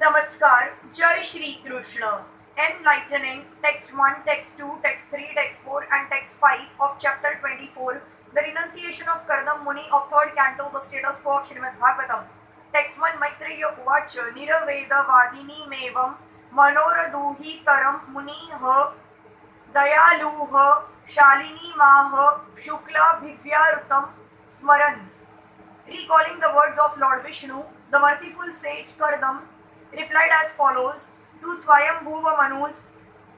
Namaskar, Jai Shri Krishna. Enlightening Text 1, Text 2, Text 3, Text 4 and Text 5 of Chapter 24, The Renunciation of Kardama Muni of 3rd Canto, the status quo of Srimad Bhagavatam. Text 1, Maitreya Uvacha, Niraveda Vadini Mevam, Manoraduhi Taram Muniha, Dayaluha, Shalini Maha, Shukla Bhivyarutam, Smaran. Recalling the words of Lord Vishnu, the merciful sage Kardam replied as follows to Swayambhuva Manu's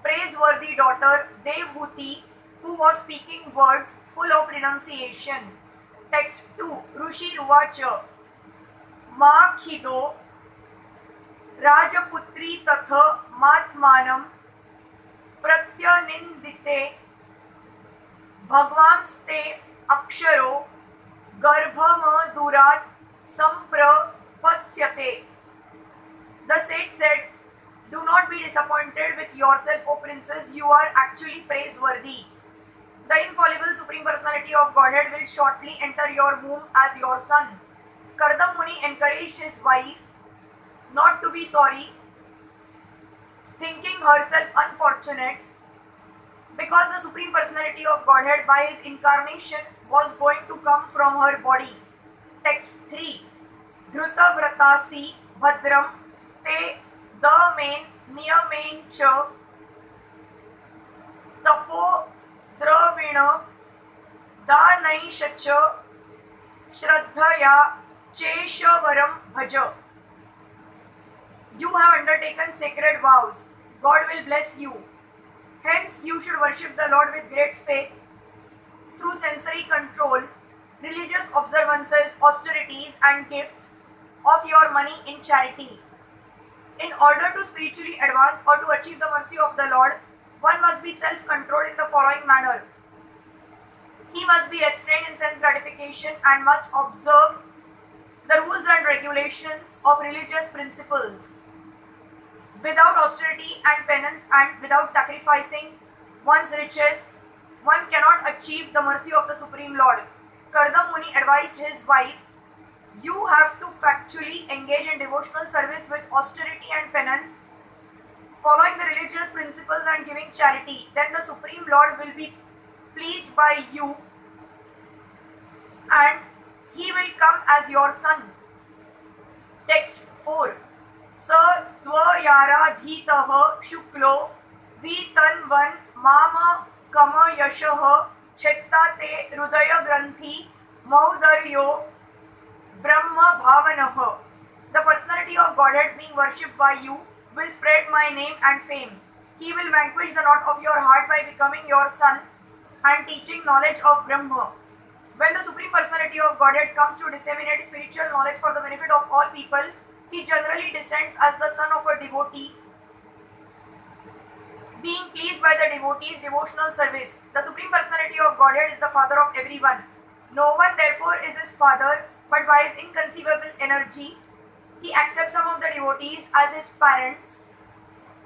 praiseworthy daughter Devhuti, who was speaking words full of renunciation. Text 2. Rushi Ruvacha Ma Khido Rajaputri Tatha Matmanam Pratyanindite Bhagvanste Aksharo Garbhama Durat Samprapatshyate. The sage said, "Do not be disappointed with yourself, O princess, you are actually praiseworthy. The infallible Supreme Personality of Godhead will shortly enter your womb as your son." Kardama Muni encouraged his wife not to be sorry, thinking herself unfortunate because the Supreme Personality of Godhead by his incarnation was going to come from her body. Text 3. Dhruta Vratasi Bhadram Te Damain Niyamain Cha Tapo Dravina Danaishacha Shraddhaya Cheshavaram Bhaja. You have undertaken sacred vows. God will bless you. Hence, you should worship the Lord with great faith through sensory control, religious observances, austerities, and gifts of your money in charity. In order to spiritually advance or to achieve the mercy of the Lord, one must be self-controlled in the following manner. He must be restrained in sense gratification and must observe the rules and regulations of religious principles. Without austerity and penance and without sacrificing one's riches, one cannot achieve the mercy of the Supreme Lord. Kardama Muni advised his wife, "You have to factually engage in devotional service with austerity and penance, following the religious principles and giving charity. Then the Supreme Lord will be pleased by you and he will come as your son." Text 4. Sa Dvayaradhitaha Shuklo Vitanvan Mama Kama Yashaha Chettate Rudaya Granthi Maudaryo Brahma Bhavanaha. The personality of Godhead being worshipped by you will spread my name and fame. He will vanquish the knot of your heart by becoming your son and teaching knowledge of Brahma. When the Supreme Personality of Godhead comes to disseminate spiritual knowledge for the benefit of all people, he generally descends as the son of a devotee, being pleased by the devotee's devotional service. The Supreme Personality of Godhead is the father of everyone. No one therefore is his father, but by his inconceivable energy, he accepts some of the devotees as his parents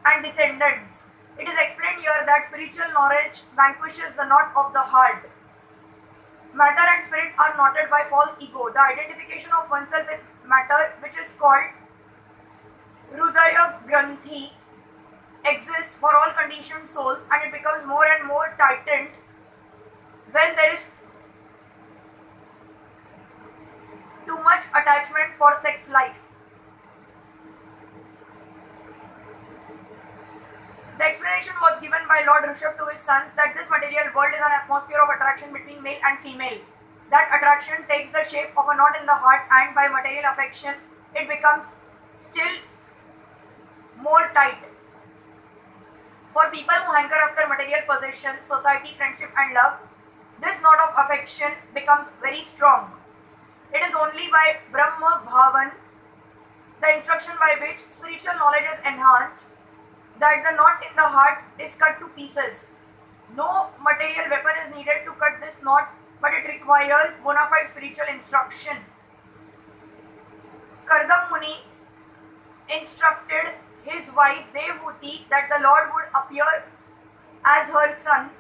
and descendants. It is explained here that spiritual knowledge vanquishes the knot of the heart. Matter and spirit are knotted by false ego. The identification of oneself with matter, which is called Rudaya Granthi, exists for all conditioned souls, and it becomes more and more tightened when there is too much attachment for sex life. The explanation was given by Lord Rishabh to his sons that this material world is an atmosphere of attraction between male and female. That attraction takes the shape of a knot in the heart, and by material affection, it becomes still more tight. For people who hanker after material possession, society, friendship and love, this knot of affection becomes very strong. It is only by Brahma Bhavan, the instruction by which spiritual knowledge is enhanced, that the knot in the heart is cut to pieces. No material weapon is needed to cut this knot, but it requires bona fide spiritual instruction. Kardama Muni instructed his wife Devhuti that the Lord would appear as her son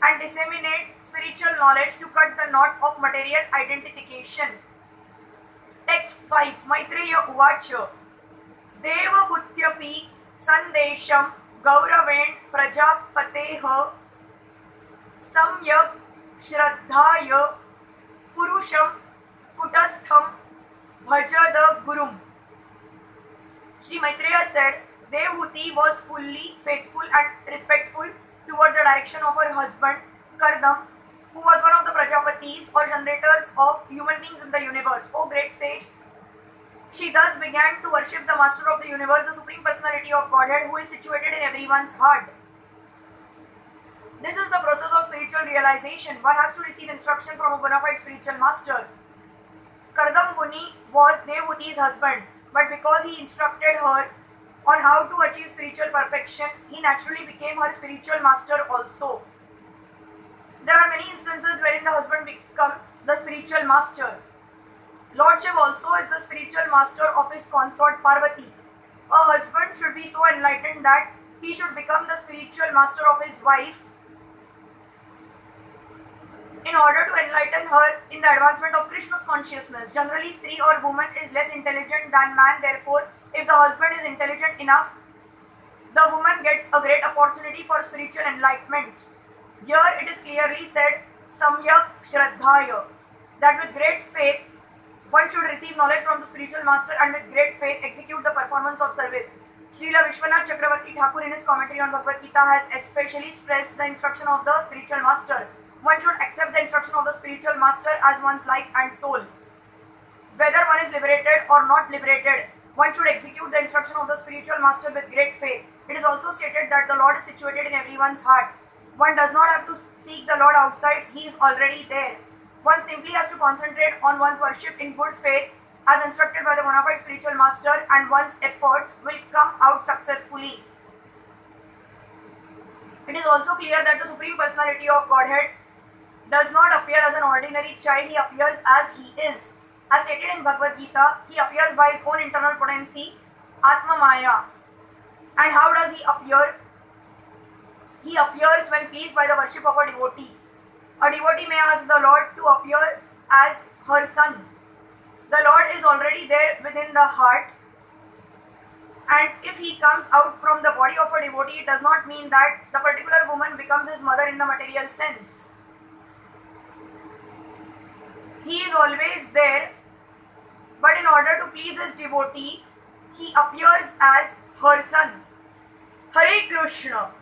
and disseminate spiritual knowledge to cut the knot of material identification. Text 5. Maitreya Uvacha देवहूत्यपि संदेशं गौरवेण प्रजापतेः सम्यक् श्रद्धाय पुरुषं कुटस्थं भजद गुरुम. Shri Maitreya said, Devhuti was fully faithful and respectful toward the direction of her husband, Kardam, who was one of the Prajapatis or generators of human beings in the universe. O great sage, she thus began to worship the Master of the universe, the Supreme Personality of Godhead, who is situated in everyone's heart. This is the process of spiritual realization. One has to receive instruction from a bona fide spiritual master. Kardama Muni was Devhuti's husband, but because he instructed her on how to achieve spiritual perfection, he naturally became her spiritual master also. There are many instances wherein the husband becomes the spiritual master. Lord Shiva also is the spiritual master of his consort Parvati. A husband should be so enlightened that he should become the spiritual master of his wife in order to enlighten her in the advancement of Krishna's consciousness. Generally, Sri or woman is less intelligent than man. Therefore, if the husband is intelligent enough, the woman gets a great opportunity for spiritual enlightenment. Here it is clearly said, Samyak Shraddhaya, that with great faith, one should receive knowledge from the spiritual master and with great faith execute the performance of service. Srila Vishwanath Chakravarti Thakur in his commentary on Bhagavad Gita has especially stressed the instruction of the spiritual master. One should accept the instruction of the spiritual master as one's life and soul. Whether one is liberated or not liberated, one should execute the instruction of the spiritual master with great faith. It is also stated that the Lord is situated in everyone's heart. One does not have to seek the Lord outside, he is already there. One simply has to concentrate on one's worship in good faith as instructed by the bona fide spiritual master, and one's efforts will come out successfully. It is also clear that the Supreme Personality of Godhead does not appear as an ordinary child, he appears as he is. As stated in Bhagavad Gita, he appears by his own internal potency, Atma Maya. And how does he appear? He appears when pleased by the worship of a devotee. A devotee may ask the Lord to appear as her son. The Lord is already there within the heart, and if he comes out from the body of a devotee, it does not mean that the particular woman becomes his mother in the material sense. He is always there, but in order to please his devotee, he appears as her son. Hare Krishna.